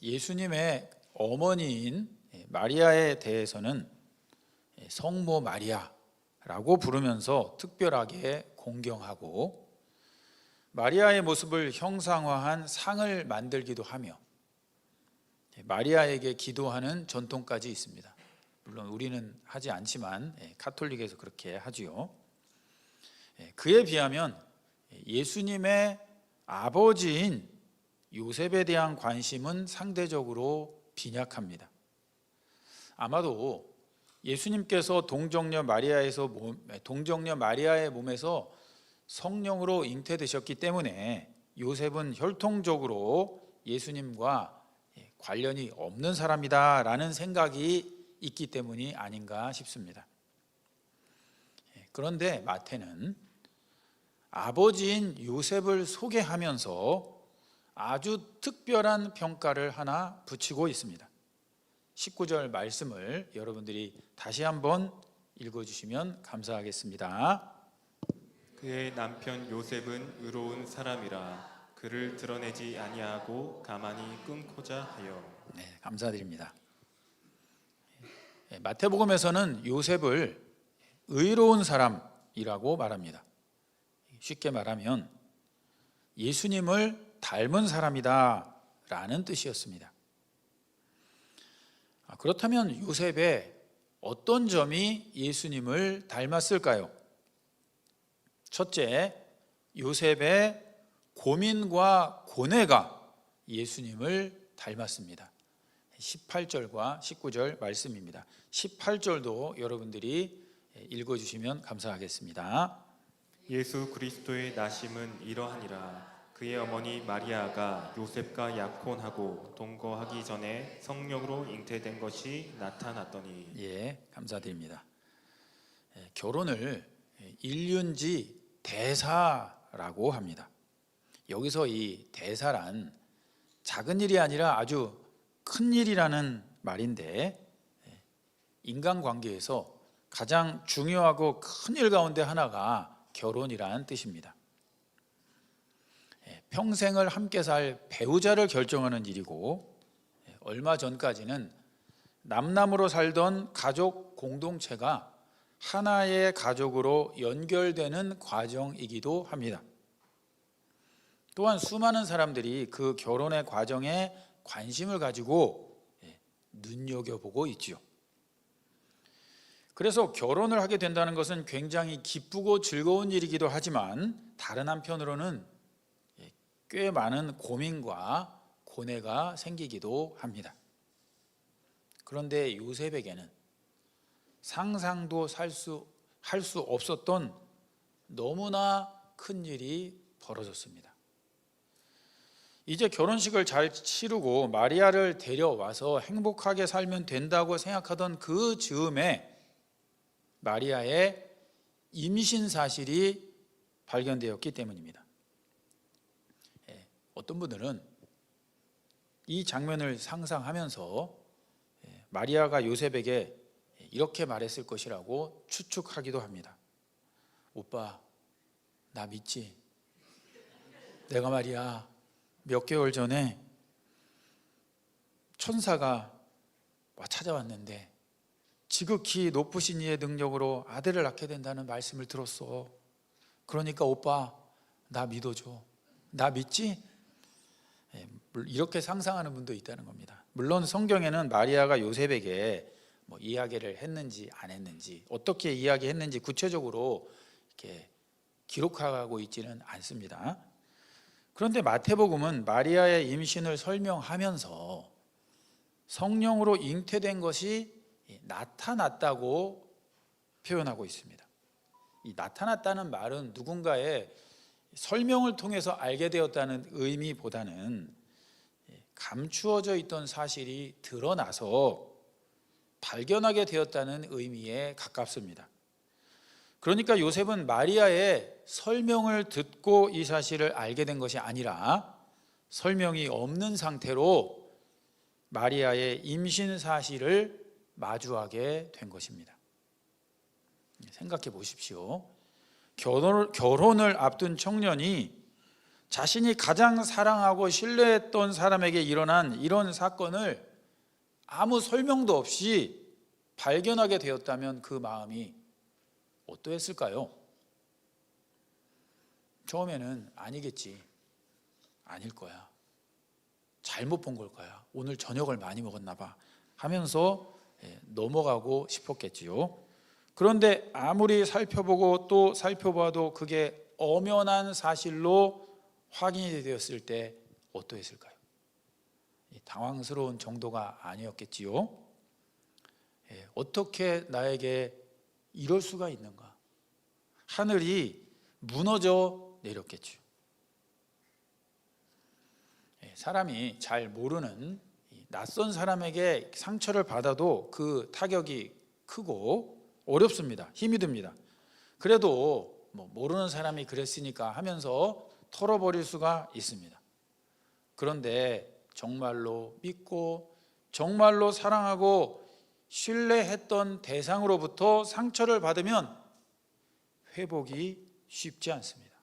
예수님의 어머니인 마리아에 대해서는 성모 마리아라고 부르면서 특별하게 공경하고, 마리아의 모습을 형상화한 상을 만들기도 하며 마리아에게 기도하는 전통까지 있습니다. 물론 우리는 하지 않지만 가톨릭에서 그렇게 하지요. 그에 비하면 예수님의 아버지인 요셉에 대한 관심은 상대적으로 빈약합니다. 아마도 예수님께서 동정녀 마리아의 몸에서 성령으로 잉태되셨기 때문에 요셉은 혈통적으로 예수님과 관련이 없는 사람이다라는 생각이 있기 때문이 아닌가 싶습니다. 그런데 마태는 아버지인 요셉을 소개하면서 아주 특별한 평가를 하나 붙이고 있습니다. 19절 말씀을 여러분들이 다시 한번 읽어주시면 감사하겠습니다. 그의 남편 요셉은 의로운 사람이라 그를 드러내지 아니하고 가만히 끊고자 하여. 네, 감사드립니다. 마태복음에서는 요셉을 의로운 사람이라고 말합니다. 쉽게 말하면 예수님을 닮은 사람이다 라는 뜻이었습니다. 그렇다면 요셉의 어떤 점이 예수님을 닮았을까요? 첫째, 요셉의 고민과 고뇌가 예수님을 닮았습니다. 18절과 19절 말씀입니다. 18절도 여러분들이 읽어주시면 감사하겠습니다. 예수 그리스도의 나심은 이러하니라. 그의 어머니 마리아가 요셉과 약혼하고 동거하기 전에 성령으로 잉태된 것이 나타났더니. 예, 감사드립니다. 결혼을 일륜지 대사라고 합니다. 여기서 이 대사란 작은 일이 아니라 아주 큰 일이라는 말인데, 인간관계에서 가장 중요하고 큰 일 가운데 하나가 결혼이라는 뜻입니다. 평생을 함께 살 배우자를 결정하는 일이고, 얼마 전까지는 남남으로 살던 가족 공동체가 하나의 가족으로 연결되는 과정이기도 합니다. 또한 수많은 사람들이 그 결혼의 과정에 관심을 가지고 눈여겨보고 있지요. 그래서 결혼을 하게 된다는 것은 굉장히 기쁘고 즐거운 일이기도 하지만, 다른 한편으로는 꽤 많은 고민과 고뇌가 생기기도 합니다. 그런데 요셉에게는 상상도 할 수 없었던 너무나 큰 일이 벌어졌습니다. 이제 결혼식을 잘 치르고 마리아를 데려와서 행복하게 살면 된다고 생각하던 그 즈음에 마리아의 임신 사실이 발견되었기 때문입니다. 어떤 분들은 이 장면을 상상하면서 마리아가 요셉에게 이렇게 말했을 것이라고 추측하기도 합니다. 오빠, 나 믿지? 내가 말이야 몇 개월 전에 천사가 찾아왔는데 지극히 높으신 이의 능력으로 아들을 낳게 된다는 말씀을 들었어. 그러니까 오빠, 나 믿어줘. 나 믿지? 이렇게 상상하는 분도 있다는 겁니다. 물론 성경에는 마리아가 요셉에게 이야기를 했는지 안 했는지, 어떻게 이야기했는지 구체적으로 이렇게 기록하고 있지는 않습니다. 그런데 마태복음은 마리아의 임신을 설명하면서 성령으로 잉태된 것이 나타났다고 표현하고 있습니다. 이 나타났다는 말은 누군가의 설명을 통해서 알게 되었다는 의미보다는 감추어져 있던 사실이 드러나서 발견하게 되었다는 의미에 가깝습니다. 그러니까 요셉은 마리아의 설명을 듣고 이 사실을 알게 된 것이 아니라 설명이 없는 상태로 마리아의 임신 사실을 마주하게 된 것입니다. 생각해 보십시오. 결혼을 앞둔 청년이 자신이 가장 사랑하고 신뢰했던 사람에게 일어난 이런 사건을 아무 설명도 없이 발견하게 되었다면 그 마음이 어떠했을까요? 처음에는 아니겠지, 아닐 거야, 잘못 본 걸 거야, 오늘 저녁을 많이 먹었나 봐 하면서 넘어가고 싶었겠지요. 그런데 아무리 살펴보고 또 살펴봐도 그게 엄연한 사실로 확인이 되었을 때 어떠했을까요? 당황스러운 정도가 아니었겠지요. 어떻게 나에게 이럴 수가 있는가? 하늘이 무너져 내렸겠죠. 사람이 잘 모르는 낯선 사람에게 상처를 받아도 그 타격이 크고 어렵습니다. 힘이 듭니다. 그래도 모르는 사람이 그랬으니까 하면서 털어버릴 수가 있습니다. 그런데 정말로 믿고 정말로 사랑하고 신뢰했던 대상으로부터 상처를 받으면 회복이 쉽지 않습니다.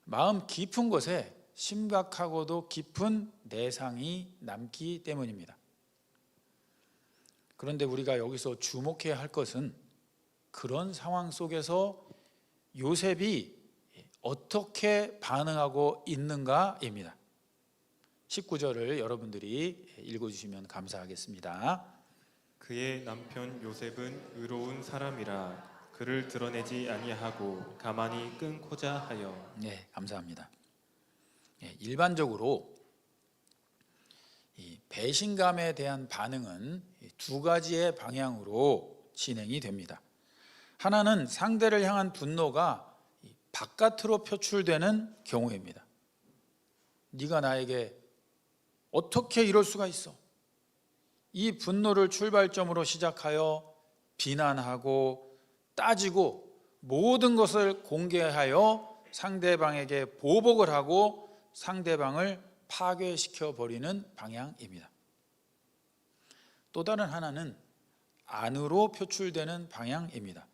마음 깊은 곳에 심각하고도 깊은 내상이 남기 때문입니다. 그런데 우리가 여기서 주목해야 할 것은 그런 상황 속에서 요셉이 어떻게 반응하고 있는가입니다. 19절을 여러분들이 읽어주시면 감사하겠습니다. 그의 남편 요셉은 의로운 사람이라 그를 드러내지 아니하고 가만히 끊고자 하여. 네, 감사합니다. 일반적으로 이 배신감에 대한 반응은 두 가지의 방향으로 진행이 됩니다. 하나는 상대를 향한 분노가 바깥으로 표출되는 경우입니다. 네가 나에게 어떻게 이럴 수가 있어? 이 분노를 출발점으로 시작하여 비난하고 따지고 모든 것을 공개하여 상대방에게 보복을 하고 상대방을 파괴시켜 버리는 방향입니다. 또 다른 하나는 안으로 표출되는 방향입니다.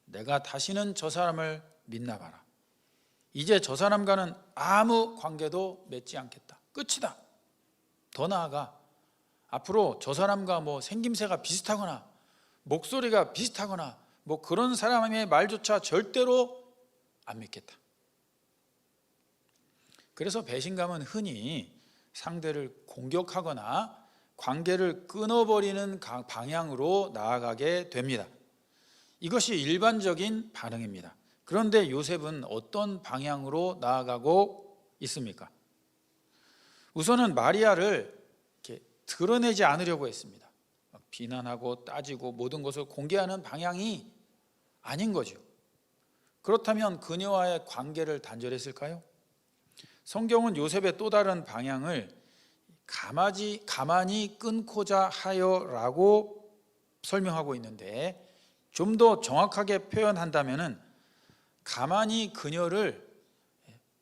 내가 다시는 저 사람을 믿나 봐라. 이제 저 사람과는 아무 관계도 맺지 않겠다. 끝이다. 더 나아가 앞으로 저 사람과 생김새가 비슷하거나 목소리가 비슷하거나 그런 사람의 말조차 절대로 안 믿겠다. 그래서 배신감은 흔히 상대를 공격하거나 관계를 끊어버리는 방향으로 나아가게 됩니다. 이것이 일반적인 반응입니다. 그런데 요셉은 어떤 방향으로 나아가고 있습니까? 우선은 마리아를 이렇게 드러내지 않으려고 했습니다. 비난하고 따지고 모든 것을 공개하는 방향이 아닌 거죠. 그렇다면 그녀와의 관계를 단절했을까요? 성경은 요셉의 또 다른 방향을 가만히 끊고자 하여라고 설명하고 있는데, 좀 더 정확하게 표현한다면 가만히 그녀를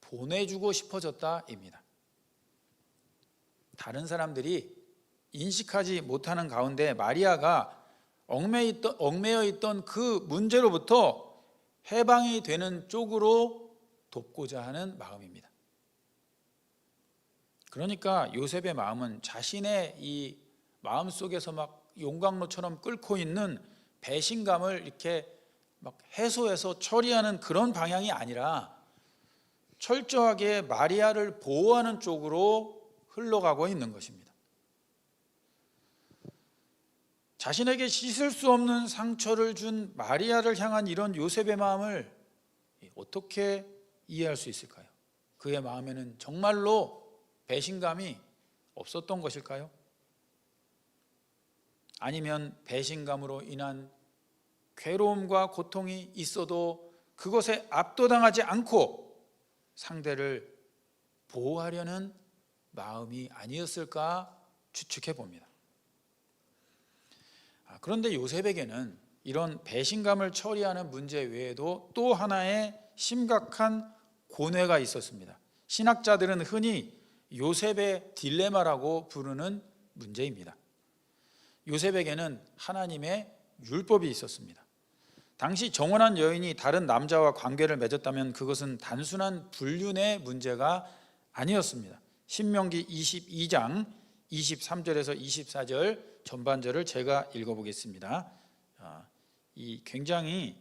보내주고 싶어졌다입니다. 다른 사람들이 인식하지 못하는 가운데 마리아가 얽매여 있던 그 문제로부터 해방이 되는 쪽으로 돕고자 하는 마음입니다. 그러니까 요셉의 마음은 자신의 이 마음 속에서 용광로처럼 끓고 있는 배신감을 이렇게 해소해서 처리하는 그런 방향이 아니라 철저하게 마리아를 보호하는 쪽으로 흘러가고 있는 것입니다. 자신에게 씻을 수 없는 상처를 준 마리아를 향한 이런 요셉의 마음을 어떻게 이해할 수 있을까요? 그의 마음에는 정말로 배신감이 없었던 것일까요? 아니면 배신감으로 인한 괴로움과 고통이 있어도 그것에 압도당하지 않고 상대를 보호하려는 마음이 아니었을까 추측해 봅니다. 그런데 요셉에게는 이런 배신감을 처리하는 문제 외에도 또 하나의 심각한 고뇌가 있었습니다. 신학자들은 흔히 요셉의 딜레마라고 부르는 문제입니다. 요셉에게는 하나님의 율법이 있었습니다. 당시 정혼한 여인이 다른 남자와 관계를 맺었다면 그것은 단순한 불륜의 문제가 아니었습니다. 신명기 22장 23절에서 24절 전반절을 제가 읽어보겠습니다. 이 굉장히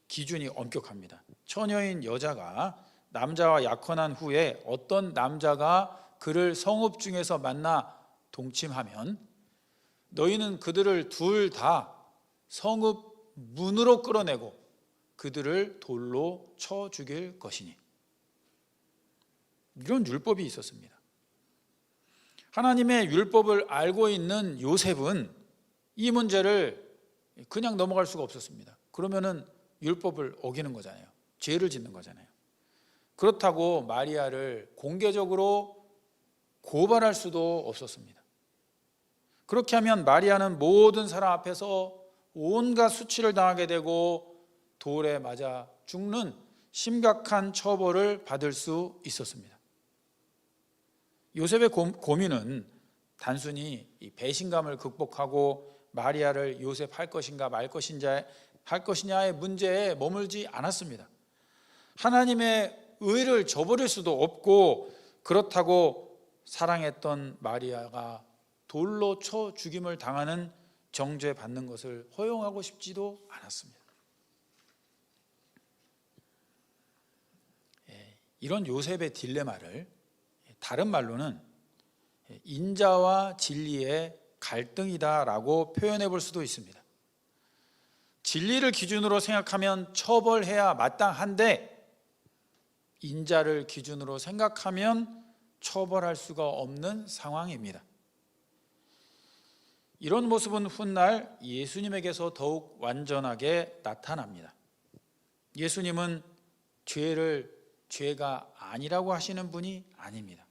기준이 엄격합니다. 처녀인 여자가 남자와 약혼한 후에 어떤 남자가 그를 성읍 중에서 만나 동침하면 너희는 그들을 둘 다 성읍 문으로 끌어내고 그들을 돌로 쳐 죽일 것이니, 이런 율법이 있었습니다. 하나님의 율법을 알고 있는 요셉은 이 문제를 그냥 넘어갈 수가 없었습니다. 그러면은 율법을 어기는 거잖아요. 죄를 짓는 거잖아요. 그렇다고 마리아를 공개적으로 고발할 수도 없었습니다. 그렇게 하면 마리아는 모든 사람 앞에서 온갖 수치를 당하게 되고 돌에 맞아 죽는 심각한 처벌을 받을 수 있었습니다. 요셉의 고민은 단순히 이 배신감을 극복하고 마리아를 요셉할 것인가 말 것이냐의 문제에 머물지 않았습니다. 하나님의 의를 저버릴 수도 없고, 그렇다고 사랑했던 마리아가 돌로 쳐 죽임을 당하는 정죄받는 것을 허용하고 싶지도 않았습니다. 이런 요셉의 딜레마를 다른 말로는 인자와 진리의 갈등이다라고 표현해 볼 수도 있습니다. 진리를 기준으로 생각하면 처벌해야 마땅한데, 인자를 기준으로 생각하면 처벌할 수가 없는 상황입니다. 이런 모습은 훗날 예수님에게서 더욱 완전하게 나타납니다. 예수님은 죄를 죄가 아니라고 하시는 분이 아닙니다.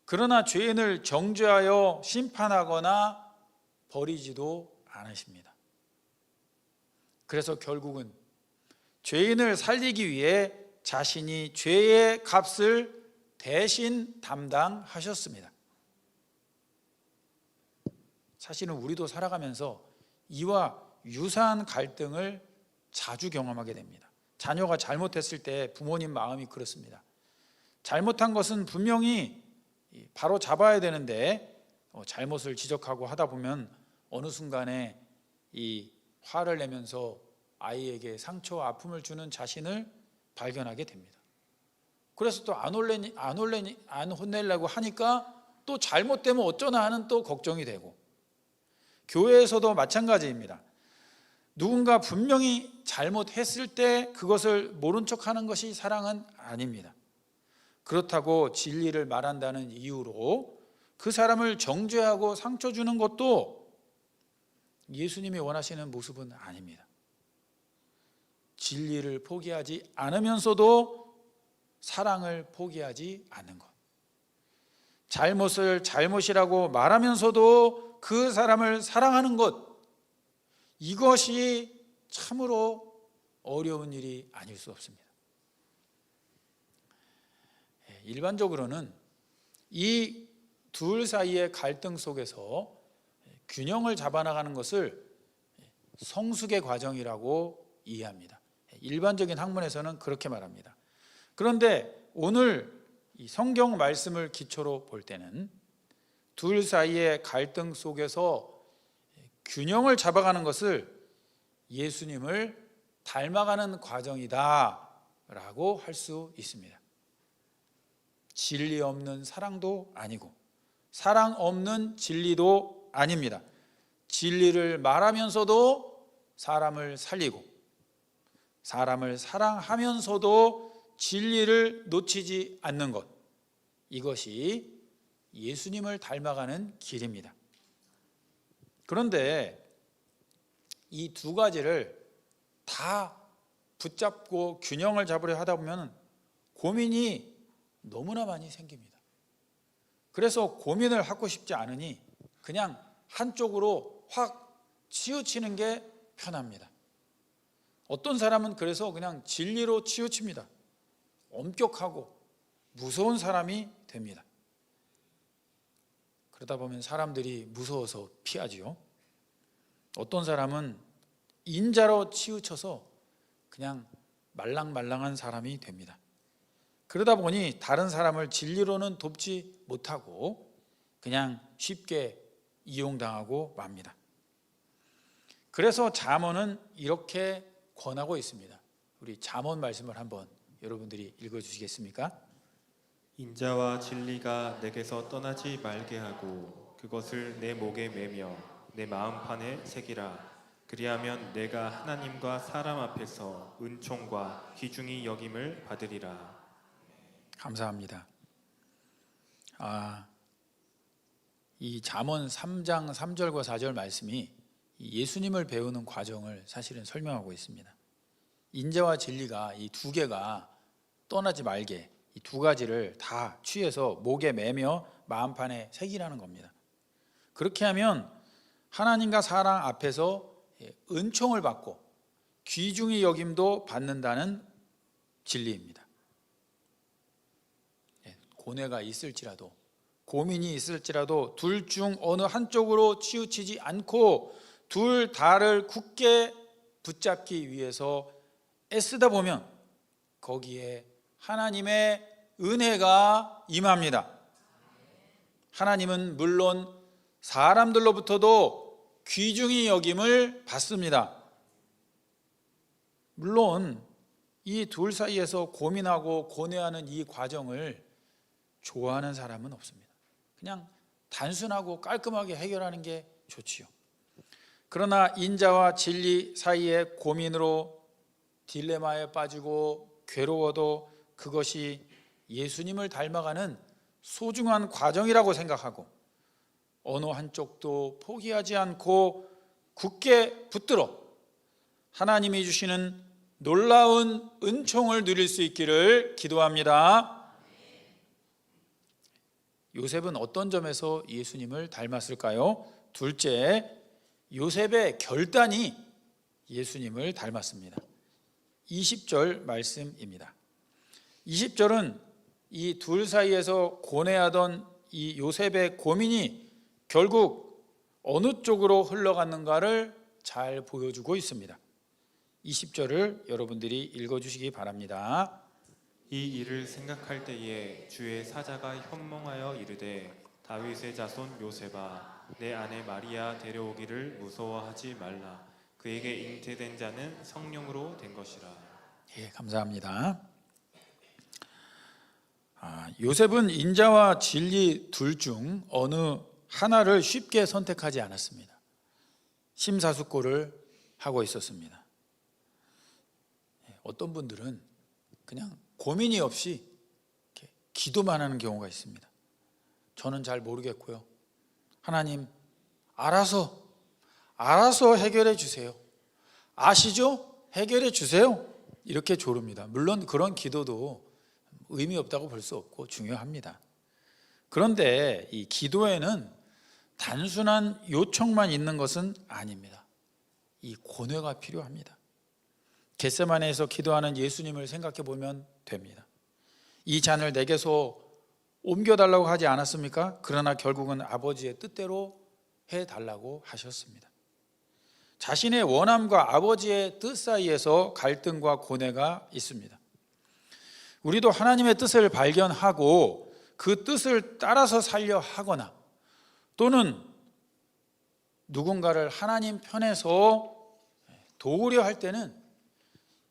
그러나 죄인을 정죄하여 심판하거나 버리지도 않으십니다. 그래서 결국은 죄인을 살리기 위해 자신이 죄의 값을 대신 담당하셨습니다. 사실은 우리도 살아가면서 이와 유사한 갈등을 자주 경험하게 됩니다. 자녀가 잘못했을 때 부모님 마음이 그렇습니다. 잘못한 것은 분명히 바로 잡아야 되는데 잘못을 지적하고 하다 보면 어느 순간에 이 화를 내면서 아이에게 상처와 아픔을 주는 자신을 발견하게 됩니다. 그래서 또 안 혼내려고 하니까 또 잘못되면 어쩌나 하는 또 걱정이 되고, 교회에서도 마찬가지입니다. 누군가 분명히 잘못했을 때 그것을 모른 척하는 것이 사랑은 아닙니다. 그렇다고 진리를 말한다는 이유로 그 사람을 정죄하고 상처 주는 것도 예수님이 원하시는 모습은 아닙니다. 진리를 포기하지 않으면서도 사랑을 포기하지 않는 것, 잘못을 잘못이라고 말하면서도 그 사람을 사랑하는 것, 이것이 참으로 어려운 일이 아닐 수 없습니다. 일반적으로는 이 둘 사이의 갈등 속에서 균형을 잡아나가는 것을 성숙의 과정이라고 이해합니다. 일반적인 학문에서는 그렇게 말합니다. 그런데 오늘 이 성경 말씀을 기초로 볼 때는 둘 사이의 갈등 속에서 균형을 잡아가는 것을 예수님을 닮아가는 과정이다 라고 할 수 있습니다. 진리 없는 사랑도 아니고 사랑 없는 진리도 아닙니다. 진리를 말하면서도 사람을 살리고 사람을 사랑하면서도 진리를 놓치지 않는 것, 이것이 예수님을 닮아가는 길입니다. 그런데 이 두 가지를 다 붙잡고 균형을 잡으려 하다 보면 고민이 너무나 많이 생깁니다. 그래서 고민을 하고 싶지 않으니 그냥 한쪽으로 확 치우치는 게 편합니다. 어떤 사람은 그래서 그냥 진리로 치우칩니다. 엄격하고 무서운 사람이 됩니다. 그러다 보면 사람들이 무서워서 피하지요. 어떤 사람은 인자로 치우쳐서 그냥 말랑말랑한 사람이 됩니다. 그러다 보니 다른 사람을 진리로는 돕지 못하고 그냥 쉽게 이용당하고 맙니다. 그래서 잠언은 이렇게 권하고 있습니다. 우리 잠언 말씀을 한번 여러분들이 읽어주시겠습니까? 인자와 진리가 내게서 떠나지 말게 하고 그것을 내 목에 매며 내 마음판에 새기라. 그리하면 내가 하나님과 사람 앞에서 은총과 귀중히 여김을 받으리라. 감사합니다. 이 잠언 3장 3절과 4절 말씀이 예수님을 배우는 과정을 사실은 설명하고 있습니다. 인자와 진리가 이 두 개가 떠나지 말게, 이 두 가지를 다 취해서 목에 매며 마음판에 새기라는 겁니다. 그렇게 하면 하나님과 사람 앞에서 은총을 받고 귀중히 여김도 받는다는 진리입니다. 고뇌가 있을지라도, 고민이 있을지라도 둘 중 어느 한쪽으로 치우치지 않고 둘 다를 굳게 붙잡기 위해서 애쓰다 보면 거기에 하나님의 은혜가 임합니다. 하나님은 물론 사람들로부터도 귀중히 여김을 받습니다. 물론 이 둘 사이에서 고민하고 고뇌하는 이 과정을 좋아하는 사람은 없습니다. 그냥 단순하고 깔끔하게 해결하는 게 좋지요. 그러나 인자와 진리 사이의 고민으로 딜레마에 빠지고 괴로워도 그것이 예수님을 닮아가는 소중한 과정이라고 생각하고 어느 한쪽도 포기하지 않고 굳게 붙들어 하나님이 주시는 놀라운 은총을 누릴 수 있기를 기도합니다. 요셉은 어떤 점에서 예수님을 닮았을까요? 둘째, 요셉의 결단이 예수님을 닮았습니다. 20절 말씀입니다. 20절은 이 둘 사이에서 고뇌하던 이 요셉의 고민이 결국 어느 쪽으로 흘러갔는가를 잘 보여주고 있습니다. 20절을 여러분들이 읽어주시기 바랍니다. 이 일을 생각할 때에 주의 사자가 현몽하여 이르되 다윗의 자손 요셉아 내 아내 마리아 데려오기를 무서워하지 말라. 그에게 잉태된 자는 성령으로 된 것이라. 예, 감사합니다. 요셉은 인자와 진리 둘 중 어느 하나를 쉽게 선택하지 않았습니다. 심사숙고를 하고 있었습니다. 어떤 분들은 그냥 고민이 없이 이렇게 기도만 하는 경우가 있습니다. 저는 잘 모르겠고요. 하나님, 알아서 해결해 주세요. 아시죠? 해결해 주세요. 이렇게 조릅니다. 물론 그런 기도도 의미 없다고 볼 수 없고 중요합니다. 그런데 이 기도에는 단순한 요청만 있는 것은 아닙니다. 이 고뇌가 필요합니다. 겟세마네에서 기도하는 예수님을 생각해 보면 됩니다. 이 잔을 내게서 옮겨달라고 하지 않았습니까? 그러나 결국은 아버지의 뜻대로 해달라고 하셨습니다. 자신의 원함과 아버지의 뜻 사이에서 갈등과 고뇌가 있습니다. 우리도 하나님의 뜻을 발견하고 그 뜻을 따라서 살려 하거나 또는 누군가를 하나님 편에서 도우려 할 때는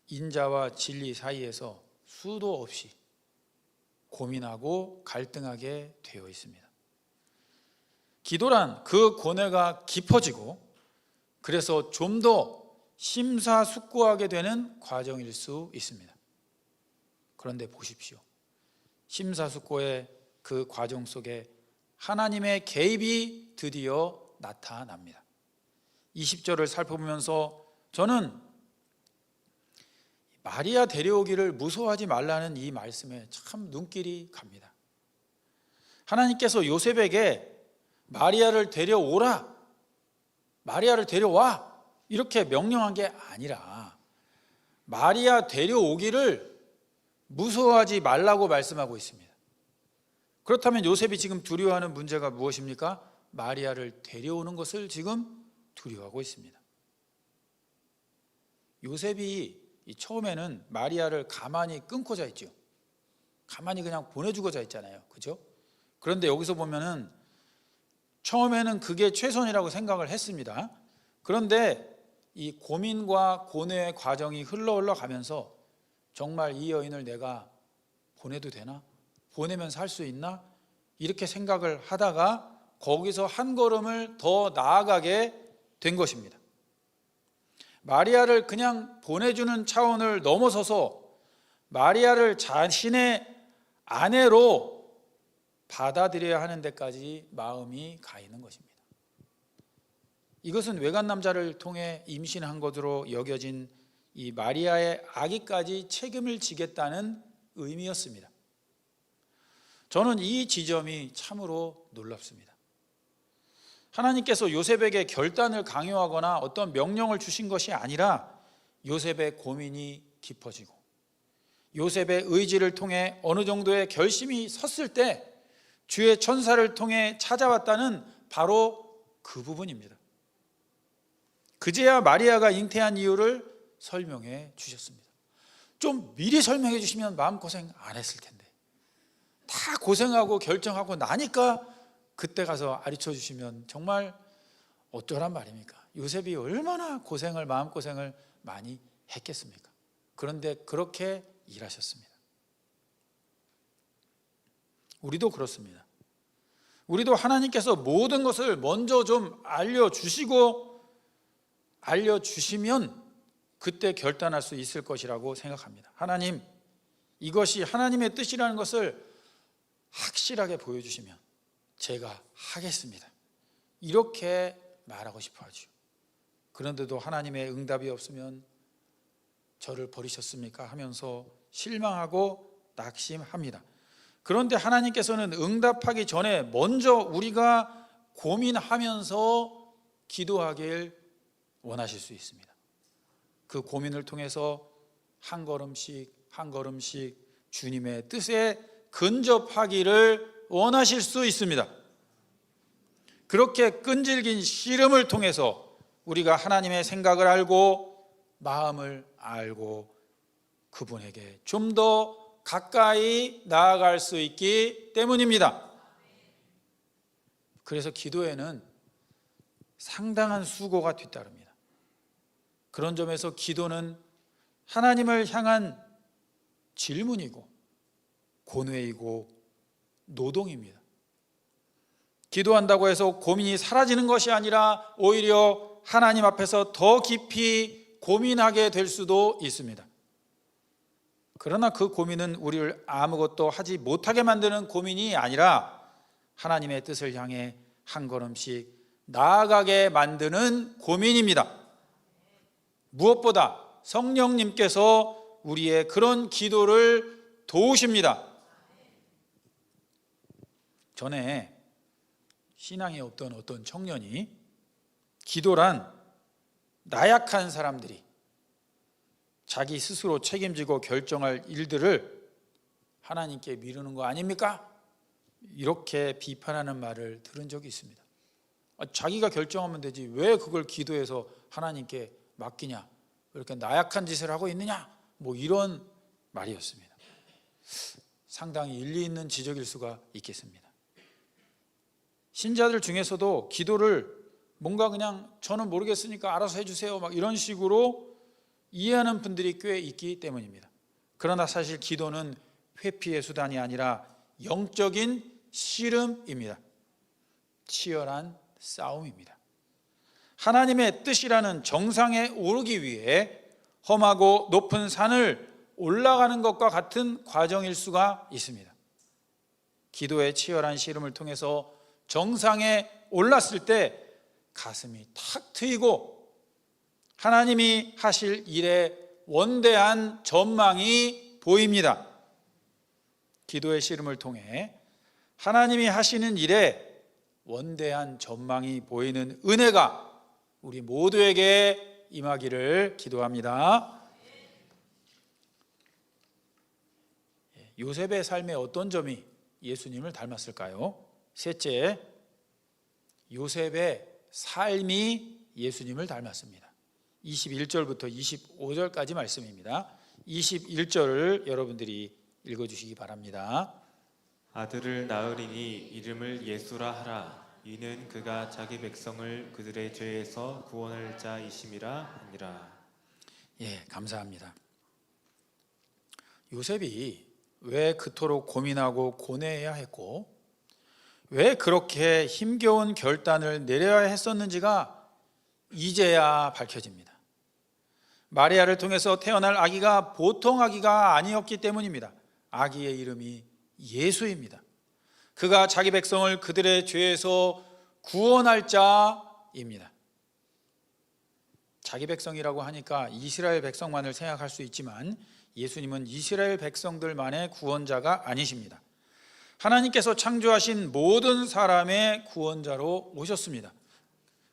인자와 진리 사이에서 수도 없이 고민하고 갈등하게 되어 있습니다. 기도란 그 고뇌가 깊어지고 그래서 좀 더 심사숙고하게 되는 과정일 수 있습니다. 그런데 보십시오. 심사숙고의 그 과정 속에 하나님의 개입이 드디어 나타납니다. 20절을 살펴보면서 저는 마리아 데려오기를 무서워하지 말라는 이 말씀에 참 눈길이 갑니다. 하나님께서 요셉에게 마리아를 데려오라, 마리아를 데려와 이렇게 명령한 게 아니라 마리아 데려오기를 무서워하지 말라고 말씀하고 있습니다. 그렇다면 요셉이 지금 두려워하는 문제가 무엇입니까? 마리아를 데려오는 것을 지금 두려워하고 있습니다. 요셉이 처음에는 마리아를 가만히 끊고자 했죠. 가만히 그냥 보내주고자 했잖아요. 그죠? 그런데 여기서 보면은 처음에는 그게 최선이라고 생각을 했습니다. 그런데 이 고민과 고뇌의 과정이 흘러 가면서 정말 이 여인을 내가 보내도 되나? 보내면 살 수 있나? 이렇게 생각을 하다가 거기서 한 걸음을 더 나아가게 된 것입니다. 마리아를 그냥 보내주는 차원을 넘어서서 마리아를 자신의 아내로 받아들여야 하는 데까지 마음이 가 있는 것입니다. 이것은 외간 남자를 통해 임신한 것으로 여겨진 이 마리아의 아기까지 책임을 지겠다는 의미였습니다. 저는 이 지점이 참으로 놀랍습니다. 하나님께서 요셉에게 결단을 강요하거나 어떤 명령을 주신 것이 아니라 요셉의 고민이 깊어지고 요셉의 의지를 통해 어느 정도의 결심이 섰을 때 주의 천사를 통해 찾아왔다는 바로 그 부분입니다. 그제야 마리아가 잉태한 이유를 설명해 주셨습니다. 좀 미리 설명해 주시면 마음고생 안 했을 텐데 다 고생하고 결정하고 나니까 그때 가서 가르쳐 주시면 정말 어쩌란 말입니까? 요셉이 얼마나 마음고생을 많이 했겠습니까? 그런데 그렇게 일하셨습니다. 우리도 그렇습니다. 우리도 하나님께서 모든 것을 먼저 좀 알려주시면 그때 결단할 수 있을 것이라고 생각합니다. 하나님, 이것이 하나님의 뜻이라는 것을 확실하게 보여주시면 제가 하겠습니다. 이렇게 말하고 싶어 하죠. 그런데도 하나님의 응답이 없으면 저를 버리셨습니까? 하면서 실망하고 낙심합니다. 그런데 하나님께서는 응답하기 전에 먼저 우리가 고민하면서 기도하길 원하실 수 있습니다. 그 고민을 통해서 한 걸음씩 주님의 뜻에 근접하기를 원하실 수 있습니다. 그렇게 끈질긴 씨름을 통해서 우리가 하나님의 생각을 알고 마음을 알고 그분에게 좀 더 가까이 나아갈 수 있기 때문입니다. 그래서 기도에는 상당한 수고가 뒤따릅니다. 그런 점에서 기도는 하나님을 향한 질문이고 고뇌이고 노동입니다. 기도한다고 해서 고민이 사라지는 것이 아니라 오히려 하나님 앞에서 더 깊이 고민하게 될 수도 있습니다. 그러나 그 고민은 우리를 아무것도 하지 못하게 만드는 고민이 아니라 하나님의 뜻을 향해 한 걸음씩 나아가게 만드는 고민입니다. 무엇보다 성령님께서 우리의 그런 기도를 도우십니다. 전에 신앙이 없던 어떤 청년이 기도란 나약한 사람들이 자기 스스로 책임지고 결정할 일들을 하나님께 미루는 거 아닙니까? 이렇게 비판하는 말을 들은 적이 있습니다. 자기가 결정하면 되지 왜 그걸 기도해서 하나님께 맡기냐? 이렇게 나약한 짓을 하고 있느냐? 뭐 이런 말이었습니다. 상당히 일리 있는 지적일 수가 있겠습니다. 신자들 중에서도 기도를 뭔가 그냥 저는 모르겠으니까 알아서 해주세요 막 이런 식으로 이해하는 분들이 꽤 있기 때문입니다. 그러나 사실 기도는 회피의 수단이 아니라 영적인 씨름입니다. 치열한 싸움입니다. 하나님의 뜻이라는 정상에 오르기 위해 험하고 높은 산을 올라가는 것과 같은 과정일 수가 있습니다. 기도의 치열한 씨름을 통해서 정상에 올랐을 때 가슴이 탁 트이고 하나님이 하실 일에 원대한 전망이 보입니다. 기도의 씨름을 통해 하나님이 하시는 일에 원대한 전망이 보이는 은혜가 우리 모두에게 임하기를 기도합니다. 요셉의 삶의 어떤 점이 예수님을 닮았을까요? 셋째, 요셉의 삶이 예수님을 닮았습니다. 21절부터 25절까지 말씀입니다. 21절을 여러분들이 읽어주시기 바랍니다. 아들을 낳으리니 이름을 예수라 하라. 이는 그가 자기 백성을 그들의 죄에서 구원할 자이심이라 하니라. 예, 감사합니다. 요셉이 왜 그토록 고민하고 고뇌해야 했고 왜 그렇게 힘겨운 결단을 내려야 했었는지가 이제야 밝혀집니다. 마리아를 통해서 태어날 아기가 보통 아기가 아니었기 때문입니다. 아기의 이름이 예수입니다. 그가 자기 백성을 그들의 죄에서 구원할 자입니다. 자기 백성이라고 하니까 이스라엘 백성만을 생각할 수 있지만 예수님은 이스라엘 백성들만의 구원자가 아니십니다. 하나님께서 창조하신 모든 사람의 구원자로 오셨습니다.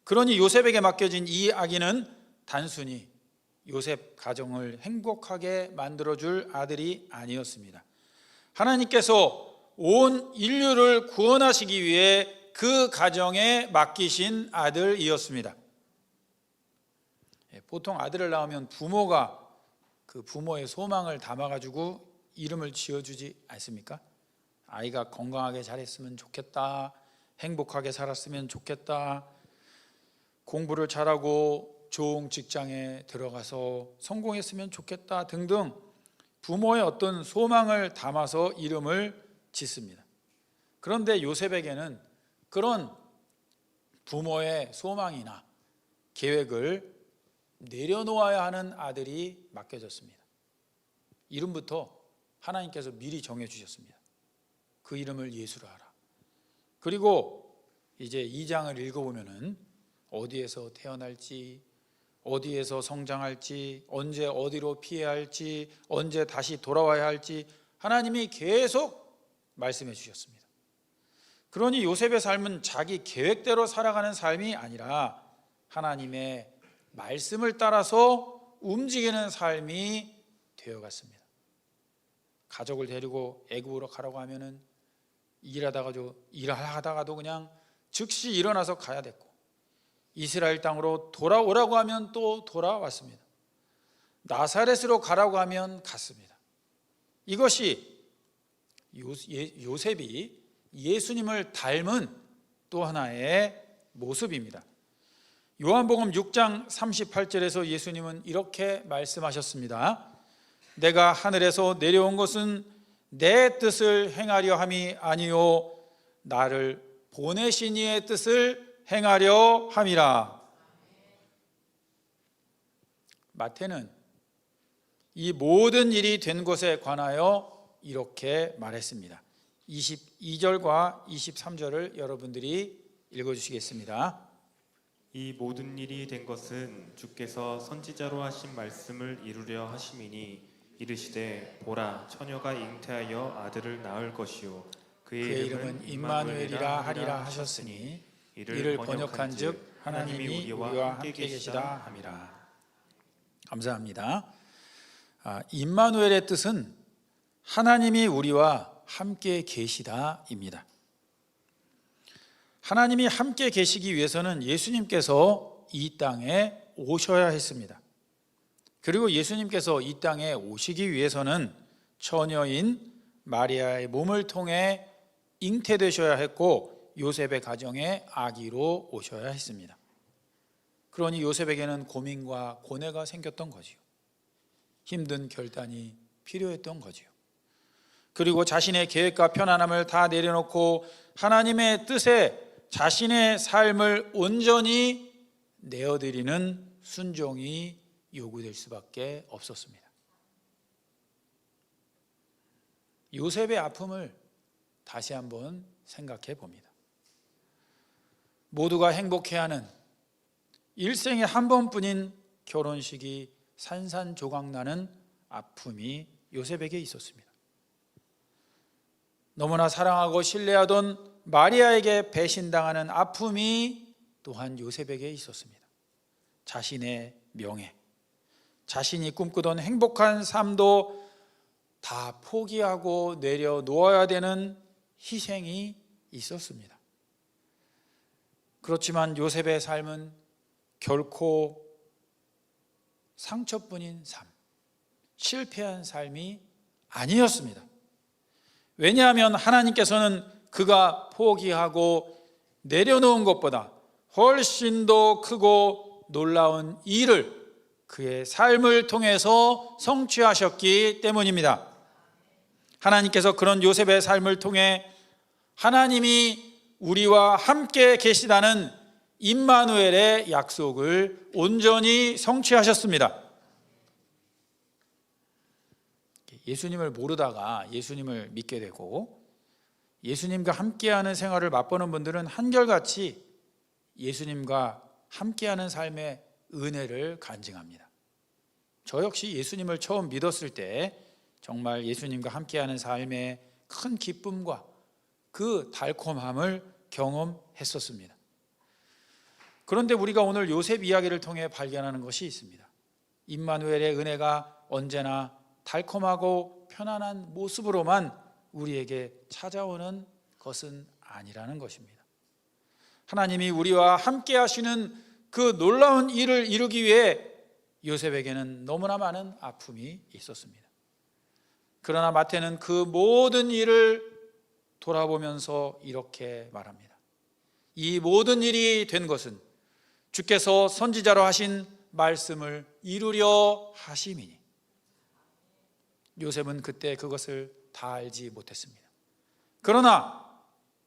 그러니 요셉에게 맡겨진 이 아기는 단순히 요셉 가정을 행복하게 만들어줄 아들이 아니었습니다. 하나님께서 온 인류를 구원하시기 위해 그 가정에 맡기신 아들이었습니다. 보통 아들을 낳으면 부모가 그 부모의 소망을 담아가지고 이름을 지어주지 않습니까? 아이가 건강하게 자랐으면 좋겠다, 행복하게 살았으면 좋겠다, 공부를 잘하고 좋은 직장에 들어가서 성공했으면 좋겠다 등등 부모의 어떤 소망을 담아서 이름을 짓습니다. 그런데 요셉에게는 그런 부모의 소망이나 계획을 내려놓아야 하는 아들이 맡겨졌습니다. 이름부터 하나님께서 미리 정해주셨습니다. 그 이름을 예수라 하라. 그리고 이제 2장을 읽어보면은 어디에서 태어날지, 어디에서 성장할지, 언제 어디로 피해야 할지, 언제 다시 돌아와야 할지 하나님이 계속 말씀해 주셨습니다. 그러니 요셉의 삶은 자기 계획대로 살아가는 삶이 아니라 하나님의 말씀을 따라서 움직이는 삶이 되어갔습니다. 가족을 데리고 애굽으로 가라고 하면은 일하다가도 그냥 즉시 일어나서 가야 됐고, 이스라엘 땅으로 돌아오라고 하면 또 돌아왔습니다. 나사렛으로 가라고 하면 갔습니다. 이것이 요셉이 예수님을 닮은 또 하나의 모습입니다. 요한복음 6장 38절에서 예수님은 이렇게 말씀하셨습니다. 내가 하늘에서 내려온 것은 내 뜻을 행하려 함이 아니요 나를 보내신 이의 뜻을 행하려 함이라. 마태는 이 모든 일이 된 것에 관하여 이렇게 말했습니다. 22절과 23절을 여러분들이 읽어주시겠습니다. 이 모든 일이 된 것은 주께서 선지자로 하신 말씀을 이루려 하심이니 이르시되 보라 처녀가 잉태하여 아들을 낳을 것이요 그의 이름은 임마누엘이라 하리라 하셨으니 이를 번역한즉 하나님이 우리와 함께 계시다 함이라. 감사합니다. 임마누엘의 뜻은 하나님이 우리와 함께 계시다입니다. 하나님이 함께 계시기 위해서는 예수님께서 이 땅에 오셔야 했습니다. 그리고 예수님께서 이 땅에 오시기 위해서는 처녀인 마리아의 몸을 통해 잉태되셔야 했고 요셉의 가정에 아기로 오셔야 했습니다. 그러니 요셉에게는 고민과 고뇌가 생겼던 거지요. 힘든 결단이 필요했던 거지요. 그리고 자신의 계획과 편안함을 다 내려놓고 하나님의 뜻에 자신의 삶을 온전히 내어드리는 순종이 요구될 수밖에 없었습니다. 요셉의 아픔을 다시 한번 생각해 봅니다. 모두가 행복해하는 일생에 한 번뿐인 결혼식이 산산조각나는 아픔이 요셉에게 있었습니다. 너무나 사랑하고 신뢰하던 마리아에게 배신당하는 아픔이 또한 요셉에게 있었습니다. 자신의 명예, 자신이 꿈꾸던 행복한 삶도 다 포기하고 내려놓아야 되는 희생이 있었습니다. 그렇지만 요셉의 삶은 결코 상처뿐인 삶, 실패한 삶이 아니었습니다. 왜냐하면 하나님께서는 그가 포기하고 내려놓은 것보다 훨씬 더 크고 놀라운 일을 그의 삶을 통해서 성취하셨기 때문입니다. 하나님께서 그런 요셉의 삶을 통해 하나님이 우리와 함께 계시다는 임마누엘의 약속을 온전히 성취하셨습니다. 예수님을 모르다가 예수님을 믿게 되고 예수님과 함께하는 생활을 맛보는 분들은 한결같이 예수님과 함께하는 삶의 은혜를 간증합니다. 저 역시 예수님을 처음 믿었을 때 정말 예수님과 함께하는 삶의 큰 기쁨과 그 달콤함을 경험했었습니다. 그런데 우리가 오늘 요셉 이야기를 통해 발견하는 것이 있습니다. 임마누엘의 은혜가 언제나 달콤하고 편안한 모습으로만 우리에게 찾아오는 것은 아니라는 것입니다. 하나님이 우리와 함께 하시는 그 놀라운 일을 이루기 위해 요셉에게는 너무나 많은 아픔이 있었습니다. 그러나 마태는 그 모든 일을 돌아보면서 이렇게 말합니다. 이 모든 일이 된 것은 주께서 선지자로 하신 말씀을 이루려 하심이니. 요셉은 그때 그것을 다 알지 못했습니다. 그러나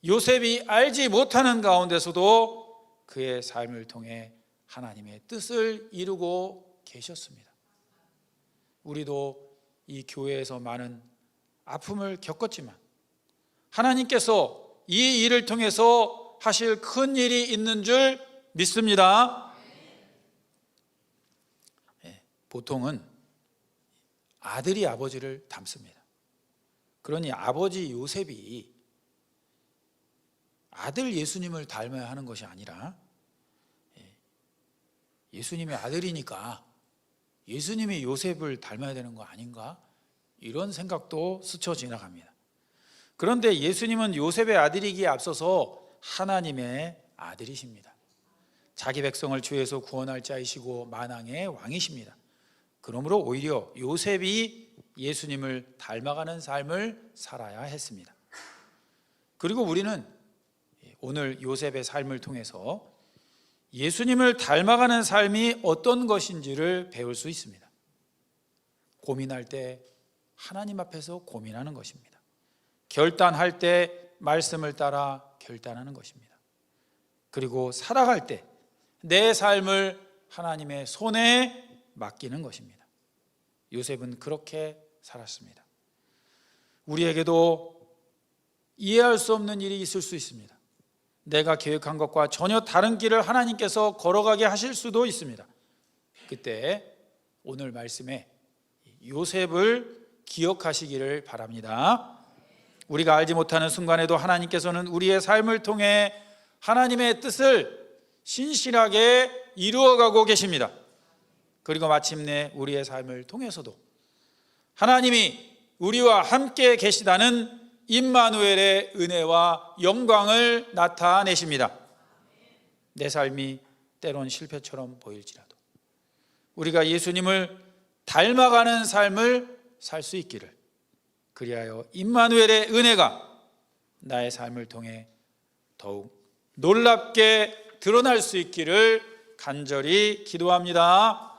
요셉이 알지 못하는 가운데서도 그의 삶을 통해 하나님의 뜻을 이루고 계셨습니다. 우리도 이 교회에서 많은 아픔을 겪었지만 하나님께서 이 일을 통해서 하실 큰 일이 있는 줄 믿습니다. 보통은 아들이 아버지를 닮습니다. 그러니 아버지 요셉이 아들 예수님을 닮아야 하는 것이 아니라 예수님의 아들이니까 예수님이 요셉을 닮아야 되는 거 아닌가? 이런 생각도 스쳐 지나갑니다. 그런데 예수님은 요셉의 아들이기에 앞서서 하나님의 아들이십니다. 자기 백성을 죄에서 구원할 자이시고 만왕의 왕이십니다. 그러므로 오히려 요셉이 예수님을 닮아가는 삶을 살아야 했습니다. 그리고 우리는 오늘 요셉의 삶을 통해서 예수님을 닮아가는 삶이 어떤 것인지를 배울 수 있습니다. 고민할 때 하나님 앞에서 고민하는 것입니다. 결단할 때 말씀을 따라 결단하는 것입니다. 그리고 살아갈 때 내 삶을 하나님의 손에 맡기는 것입니다. 요셉은 그렇게 살았습니다. 우리에게도 이해할 수 없는 일이 있을 수 있습니다. 내가 계획한 것과 전혀 다른 길을 하나님께서 걸어가게 하실 수도 있습니다. 그때 오늘 말씀에 요셉을 기억하시기를 바랍니다. 우리가 알지 못하는 순간에도 하나님께서는 우리의 삶을 통해 하나님의 뜻을 신실하게 이루어가고 계십니다. 그리고 마침내 우리의 삶을 통해서도 하나님이 우리와 함께 계시다는 임마누엘의 은혜와 영광을 나타내십니다. 내 삶이 때론 실패처럼 보일지라도 우리가 예수님을 닮아가는 삶을 살 수 있기를, 그리하여 임마누엘의 은혜가 나의 삶을 통해 더욱 놀랍게 드러날 수 있기를 간절히 기도합니다.